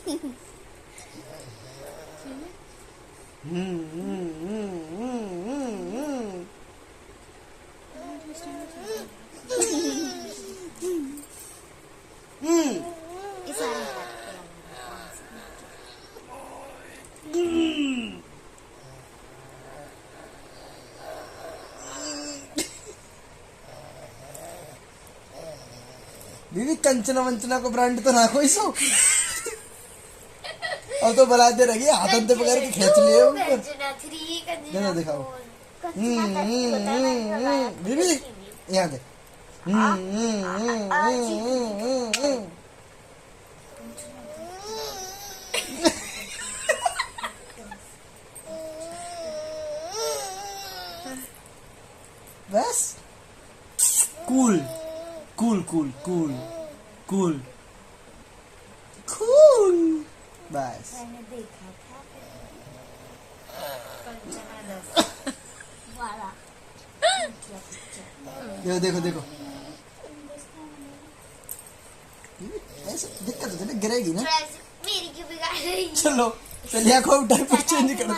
दीदी कंचना वंचना को ब्रांड तो ना कोई सो। अब तो बलाते रहिए, हाथों से पकड़ के खींच लिए ऊपर। देखो दिखाओ। दीदी यहाँ दे। बस cool cool cool cool cool cool बस। मैंने देखा था वाला। देखो देखो देखो, ऐसे दिक्कत होती है ना, गिरेगी ना। मेरी क्यों बिगाड़ रही है? चलो चलिए, आंखों उठा, चेंज कर दो।